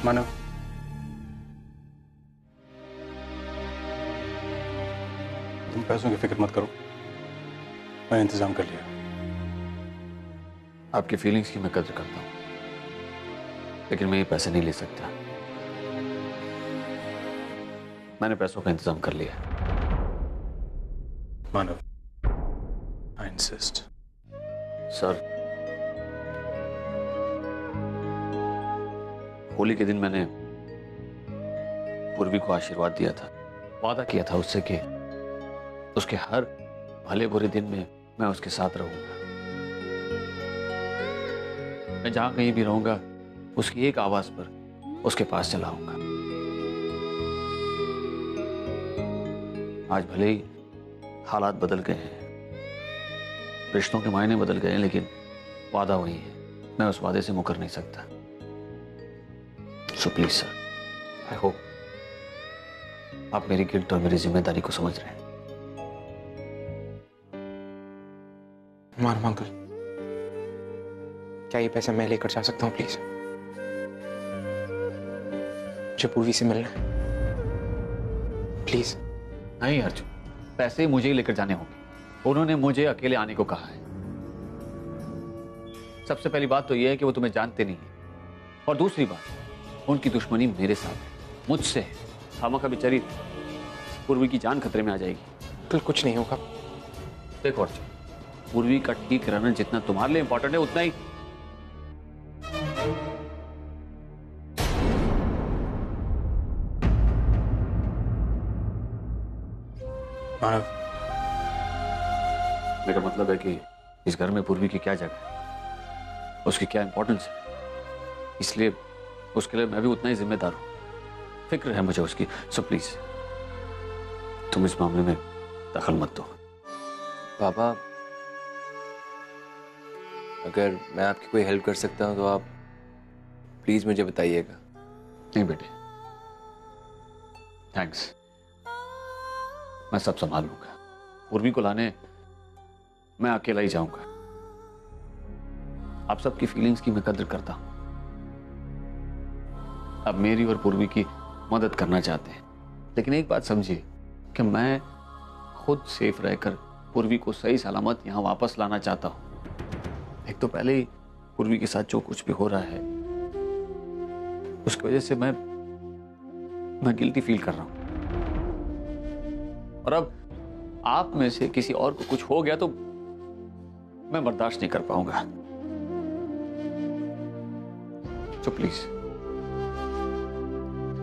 मानव, तुम पैसों की फिक्र मत करो, मैं इंतजाम कर लिया। आपकी फीलिंग्स की मैं कदर करता हूं, लेकिन मैं ये पैसे नहीं ले सकता। मैंने पैसों का इंतजाम कर लिया। मानव, आई इंसिस्ट। सर, होली के दिन मैंने पूर्वी को आशीर्वाद दिया था, वादा किया था उससे कि उसके हर भले बुरे दिन में मैं उसके साथ रहूंगा। मैं जहां कहीं भी रहूंगा उसकी एक आवाज पर उसके पास चला आऊंगा। आज भले ही हालात बदल गए हैं, रिश्तों के मायने बदल गए हैं, लेकिन वादा वही है। मैं उस वादे से मुकर नहीं सकता। So please sir, I hope आप मेरी गिल्ट और मेरी जिम्मेदारी को समझ रहे हैं। मानव अंकल, क्या ये पैसा मैं लेकर जा सकता हूँ प्लीज? मुझे पूर्वी से मिलना है, प्लीज। नहीं अर्जुन, पैसे मुझे ही लेकर जाने होंगे। उन्होंने मुझे अकेले आने को कहा है। सबसे पहली बात तो यह है कि वो तुम्हें जानते नहीं है, और दूसरी बात, उनकी दुश्मनी मेरे साथ है, मुझसे है। खामखा बेचारी पूर्वी की जान खतरे में आ जाएगी। कल कुछ नहीं होगा। देखो अर्जुन, पूर्वी का ठीक रहना जितना तुम्हारे लिए इंपॉर्टेंट है, उतना ही मानव, मेरा मतलब है कि इस घर में पूर्वी की क्या जगह है, उसकी क्या इंपॉर्टेंस है, इसलिए उसके लिए मैं भी उतना ही जिम्मेदार हूं। फिक्र है मुझे उसकी। सो प्लीज तुम इस मामले में दखल मत दो। पापा, अगर मैं आपकी कोई हेल्प कर सकता हूं तो आप प्लीज मुझे बताइएगा। नहीं बेटे, थैंक्स, मैं सब संभाल लूंगा। पूर्वी को लाने मैं अकेला ही जाऊंगा। आप सबकी फीलिंग्स की मैं कदर करता हूं। अब मेरी और पूर्वी की मदद करना चाहते हैं, लेकिन एक बात समझिए कि मैं खुद सेफ रहकर पूर्वी को सही सलामत यहां वापस लाना चाहता हूं। एक तो पहले ही पूर्वी के साथ जो कुछ भी हो रहा है, उसकी वजह से मैं गिल्टी फील कर रहा हूं, और अब आप में से किसी और को कुछ हो गया तो मैं बर्दाश्त नहीं कर पाऊंगा। तो प्लीज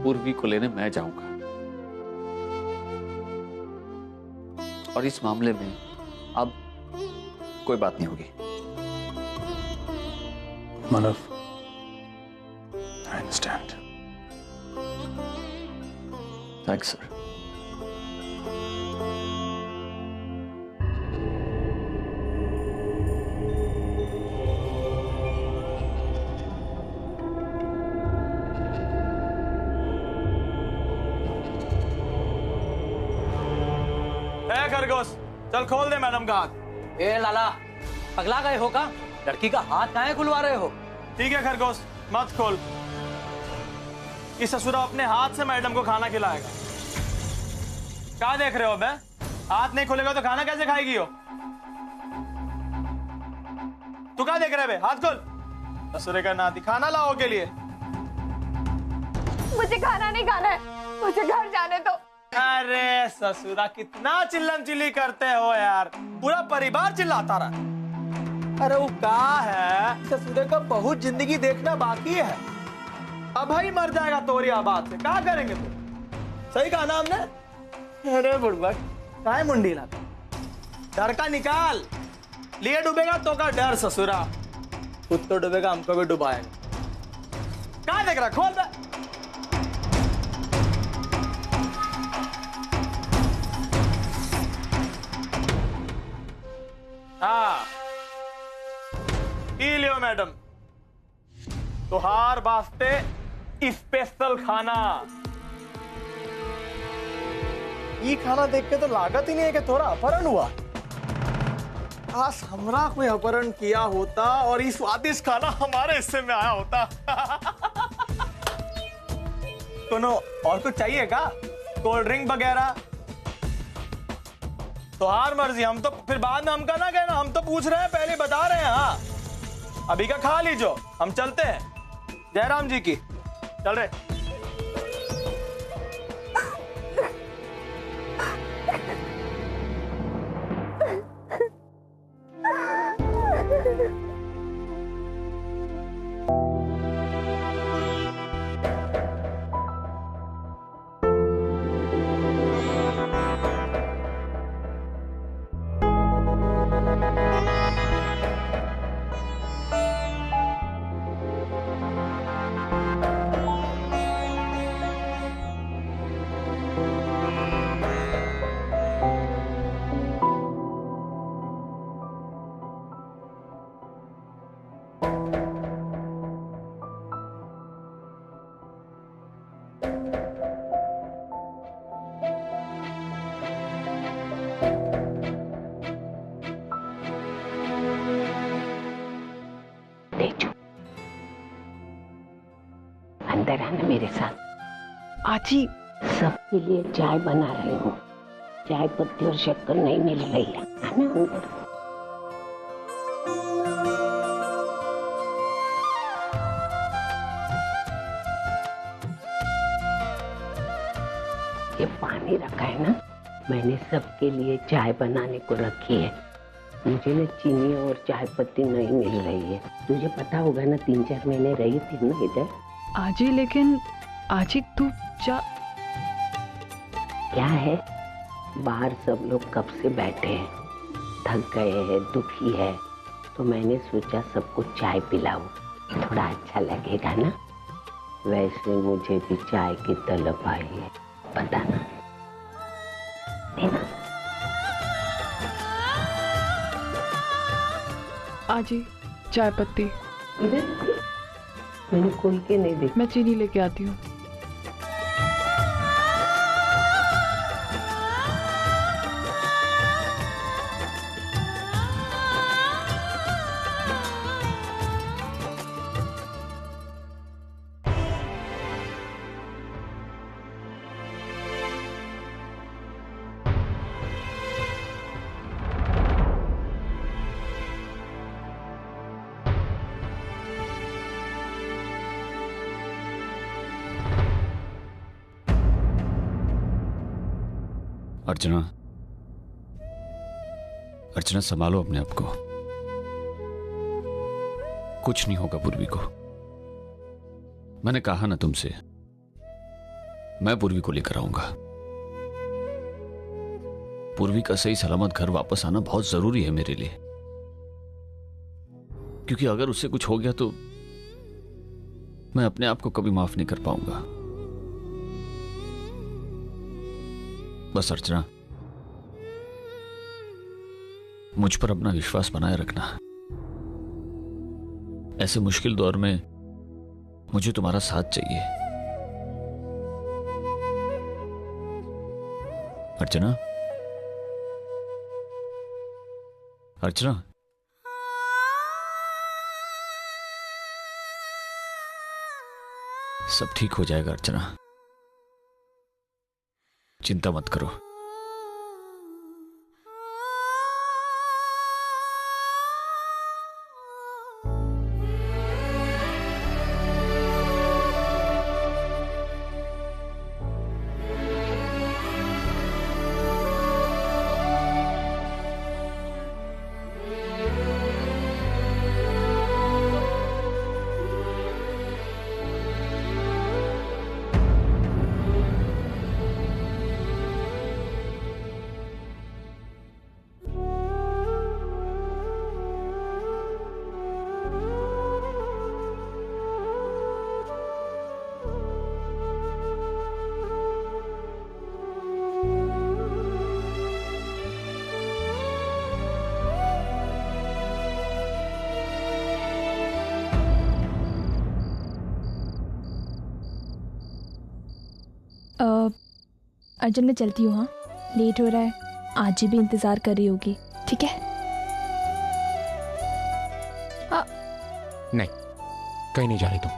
पूर्वी को लेने मैं जाऊंगा, और इस मामले में अब कोई बात नहीं होगी। मानव, आई अंडरस्टैंड। Thanks sir. खरगोश, चल खोल दे मैडम का हाथ। ए लाला, पगला गए हो का? लड़की का हाथ काहे खुलवा रहे हो? ठीक है खरगोश, मत खोल। इस ससुरा अपने हाथ से मैडम को खाना खिलाएगा। क्या देख रहे हो बे? हाथ नहीं खोलेगा तो खाना कैसे खाएगी हो? तू क्या देख रहे बे? हाथ खोल। ससुरे का नाती, खाना लाओ के लिए। मुझे खाना नहीं खाना है, मुझे घर जाने दो। अरे ससुरा, कितना चिल्लम चिल्ली करते हो यार, पूरा परिवार चिल्लाता रहा। अरे वो क्या है, ससुरे का बहुत जिंदगी देखना बाकी है। अब ही मर जाएगा तोरी आबाद से, क्या करेंगे तुम? सही कहा ना हमने? अरे बुढ़बा, काय मुंडी लाता, डर का निकाल। लिए डूबेगा तो का डर ससुरा, खुद तो डूबेगा, हमको भी डुबाएगा। क्या देख रहा, खोल दे। हाँ, पी लियो मैडम, तुहार वास्ते स्पेशल खाना। ये खाना देख के तो लागत ही नहीं है कि थोड़ा अपहरण हुआ। काश हमरा कोई अपहरण किया होता और ये स्वादिष्ट खाना हमारे हिस्से में आया होता। कोनो और कुछ चाहिए क्या? कोल्ड ड्रिंक वगैरह? तो हार मर्जी, हम तो फिर बाद में हमका ना कहना, हम तो पूछ रहे हैं, पहले बता रहे हैं। हाँ अभी का खा लीजो, हम चलते हैं। जयराम जी की चल रहे। अंदर आना मेरे साथ। आजी सबके लिए चाय बना रही हूँ, चाय पत्ती और शक्कर नहीं मिल रही है ना अंदर। ये पानी रखा है ना, मैंने सबके लिए चाय बनाने को रखी है। मुझे ना चीनी और चाय पत्ती नहीं मिल रही है। तुझे पता होगा ना, 3-4 महीने रही थी ना इधर। आजी लेकिन आजी तू क्या है, बाहर सब लोग कब से बैठे हैं, थक गए हैं, दुखी है, तो मैंने सोचा सबको चाय पिलाऊं, थोड़ा अच्छा लगेगा ना। वैसे मुझे भी चाय की तलब आई है, पता ना देना। आजी चाय पत्ती इधर मैंने खोल के नहीं देखी। मैं चीनी लेके आती हूँ। अर्चना, अर्चना संभालो अपने आप को। कुछ नहीं होगा पूर्वी को। मैंने कहा ना तुमसे, मैं पूर्वी को लेकर आऊंगा। पूर्वी का सही सलामत घर वापस आना बहुत जरूरी है मेरे लिए, क्योंकि अगर उससे कुछ हो गया तो मैं अपने आप को कभी माफ नहीं कर पाऊंगा। बस अर्चना, मुझ पर अपना विश्वास बनाए रखना। ऐसे मुश्किल दौर में मुझे तुम्हारा साथ चाहिए। अर्चना, अर्चना, सब ठीक हो जाएगा अर्चना, चिंता मत करो। अर्जुन मैं चलती हूँ। हाँ लेट हो रहा है, आज भी इंतजार कर रही होगी। ठीक है? नहीं, कहीं नहीं जा रही तुम।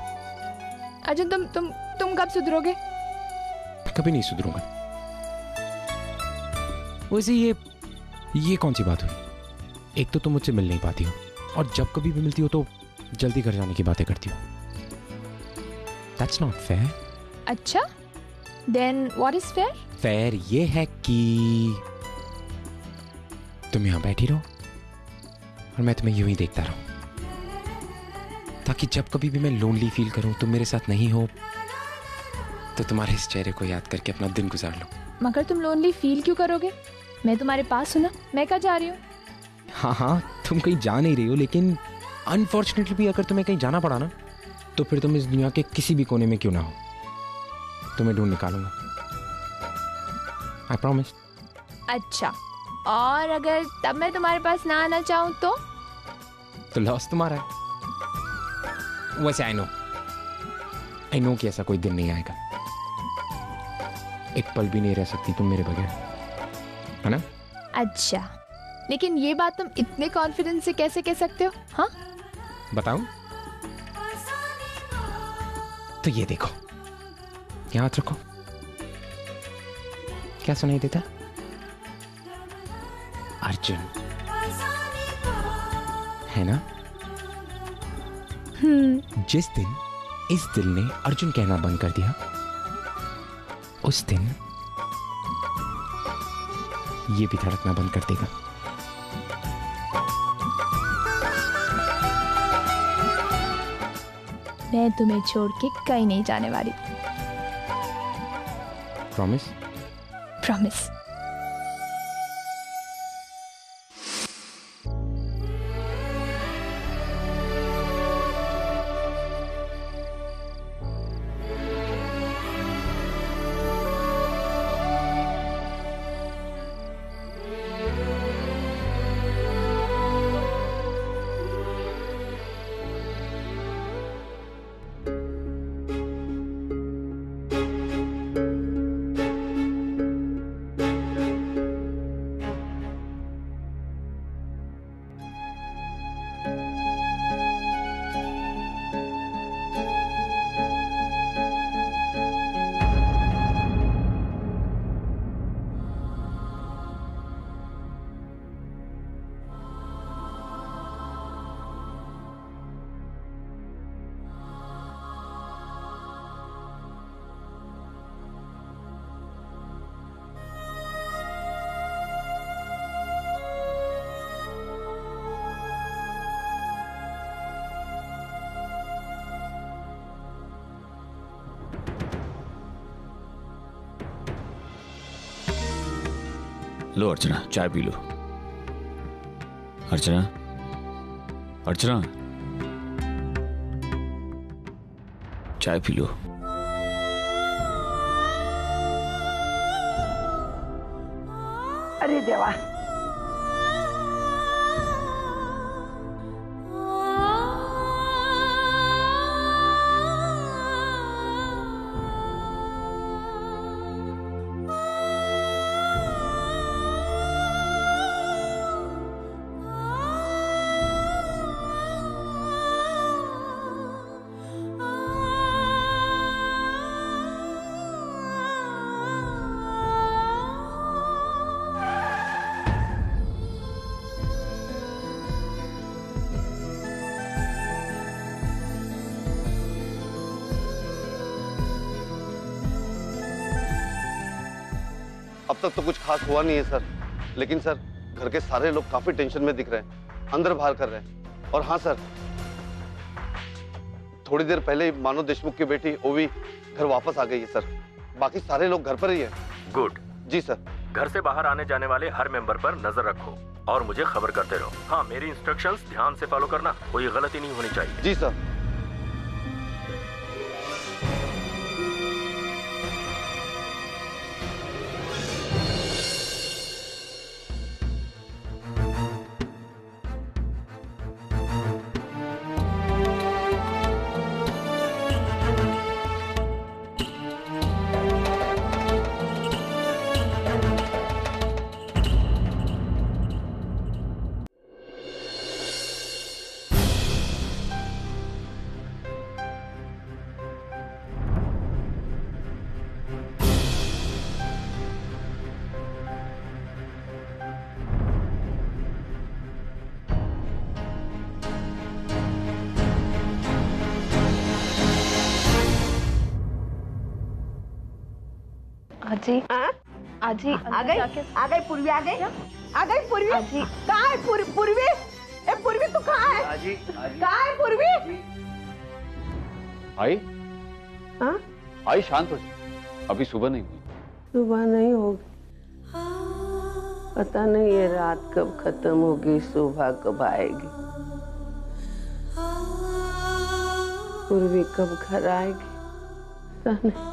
अर्जुन तुम कब सुधरोगे? कभी नहीं सुधरूंगा। वैसे ये कौन सी बात हुई? एक तो तुम मुझसे मिल नहीं पाती हो, और जब कभी भी मिलती हो तो जल्दी घर जाने की बातें करती हो। That's not fair. अच्छा, then what is fair? Fair ये है कि तुम यहां बैठी रहो और मैं तुम्हें यूं ही देखता रहूं, ताकि जब कभी भी मैं लोनली फील करूं, तुम मेरे साथ नहीं हो, तो तुम्हारे इस चेहरे को याद करके अपना दिन गुजार लो। मगर तुम लोनली फील क्यों करोगे? मैं तुम्हारे पास हूं ना, मैं कहाँ जा रही हूँ? हाँ, तुम कहीं जा नहीं रही हो, लेकिन अनफॉर्चुनेटली भी अगर तुम्हें कहीं जाना पड़ा ना, तो फिर तुम इस दुनिया के किसी भी कोने में क्यों ना हो, तुम्हें ढूंढ निकालूंगा। I promise. अच्छा, और अगर तब मैं तुम्हारे पास ना आना चाहूँ तो? तो लॉस तुम्हारा है। वैसे आई नो कि ऐसा कोई दिन नहीं आएगा। एक पल भी नहीं रह सकती तुम मेरे बगैर, है ना? अच्छा, लेकिन ये बात तुम इतने कॉन्फिडेंस से कैसे कह सकते हो? हाँ, बताऊं? तो ये देखो, यहाँ हाथ रखो। क्या सुनाई देता? अर्जुन, है ना? जिस दिन इस दिल ने अर्जुन कहना बंद कर दिया, उस दिन ये भी धड़कना बंद कर देगा। मैं तुम्हें छोड़ के कहीं नहीं जाने वाली। प्रॉमिस? प्रॉमिस। लो अर्चना, चाय पी लो। अर्चना, अर्चना, चाय पी लो। अरे देवा, अब तक तो कुछ खास हुआ नहीं है सर, लेकिन सर घर के सारे लोग काफी टेंशन में दिख रहे हैं, अंदर बाहर कर रहे हैं। और हाँ सर, थोड़ी देर पहले ही मानव देशमुख की बेटी ओवी घर वापस आ गई है सर। बाकी सारे लोग घर पर ही है। गुड। जी सर। घर से बाहर आने जाने वाले हर मेंबर पर नजर रखो और मुझे खबर करते रहो। हाँ, मेरी इंस्ट्रक्शंस ध्यान से फॉलो करना, कोई गलती नहीं होनी चाहिए। जी सर। आजी आजी आ गई पूर्वी आ गई पूर्वी कहाँ है पूर्वी ए पूर्वी तू कहाँ है आजी कहाँ है पूर्वी आई हाँ आई शांत हो जाओ, अभी सुबह नहीं हुई। सुबह नहीं होगी पता नहीं ये रात कब खत्म होगी सुबह कब आएगी पूर्वी कब घर आएगी पता नहीं।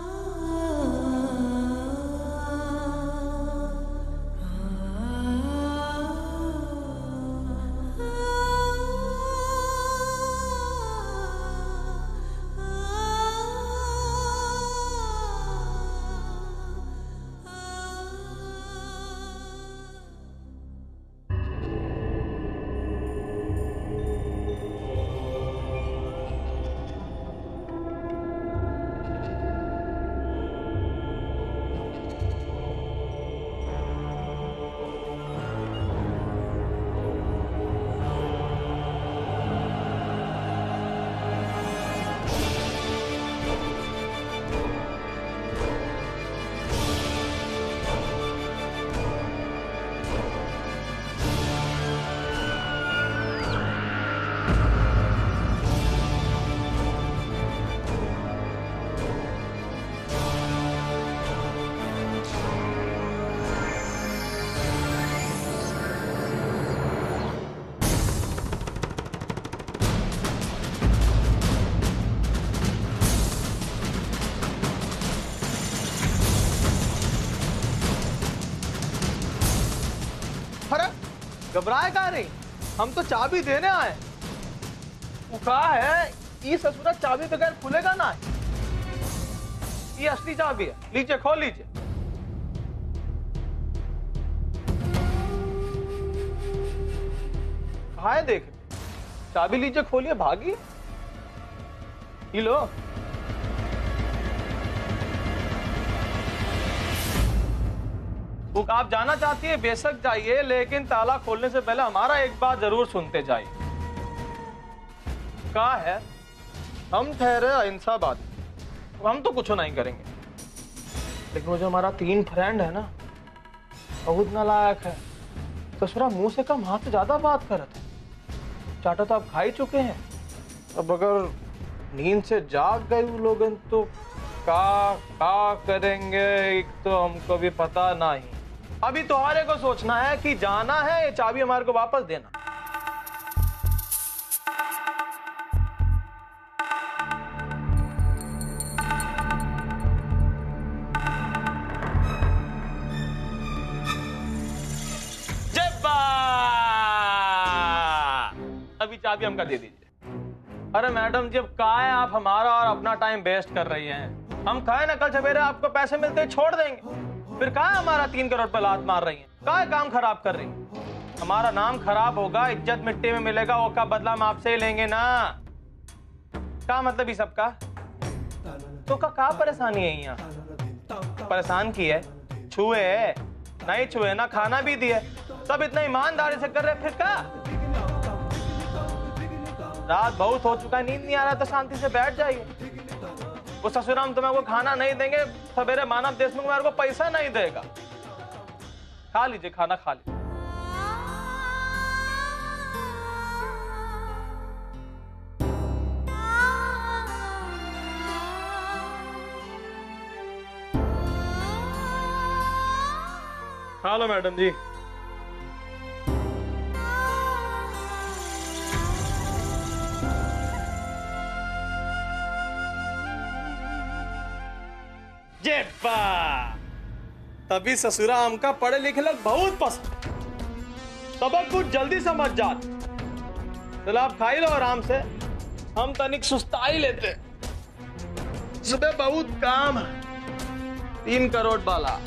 घबराए कहा नहीं, हम तो चाबी देने आए। वो कहा है ये ससुरा चाबी बगैर खुलेगा ना, ये असली चाबी है, लीजिए खोल लीजिए। कहा है देख, चाबी लीजिए खोलिए, भागी ये लो। आप जाना चाहती है बेशक जाइए, लेकिन ताला खोलने से पहले हमारा एक बात जरूर सुनते जाइए। कहा है हम ठहरे अहिंसावादी, हम तो कुछ नहीं करेंगे, लेकिन वो जो हमारा 3 फ्रेंड है ना, बहुत नालायक है। ससुरा मुंह से कम हाथ से ज्यादा बात कर रहे थे। चाटा तो आप खा ही चुके हैं, अब अगर नींद से जाग गए वो लोग तो का करेंगे एक तो हमको भी पता नहीं। अभी तुम्हारे को सोचना है कि जाना है ये चाबी हमारे को वापस देना। अभी चाबी हमका दे दीजिए। अरे मैडम जी, अब कहा है आप हमारा और अपना टाइम वेस्ट कर रही हैं। हम कहा है ना कल सवेरे आपको पैसे मिलते ही छोड़ देंगे, फिर कहा हमारा 3 करोड़ पर लात मार रही हैं, कहा काम खराब कर रही हैं। हमारा नाम खराब होगा, इज्जत मिट्टी में मिलेगा, वो का बदला हम आपसे ही लेंगे ना। क्या मतलब ये सबका? तो क्या परेशानी है यहाँ? परेशान की है, छुए नहीं छुए ना, खाना भी दिए, सब इतना ईमानदारी से कर रहे, फिर क्या? रात बहुत हो चुका है, नींद नहीं आ रहा तो शांति से बैठ जाइए। वो ससुराम तुम्हें को खाना नहीं देंगे, सवेरे मानव देशमुख मेरे को पैसा नहीं देगा। खा लीजिए, खाना खा लीजिए। खा लो मैडम जी। तभी ससुरा हमका पढ़े लिखे लोग बहुत पसंद, सबक कुछ जल्दी समझ जाते। चलो आप खाई लो आराम से, हम तनिक सुस्ता ही लेते। सुबह बहुत काम है, 3 करोड़ वाला।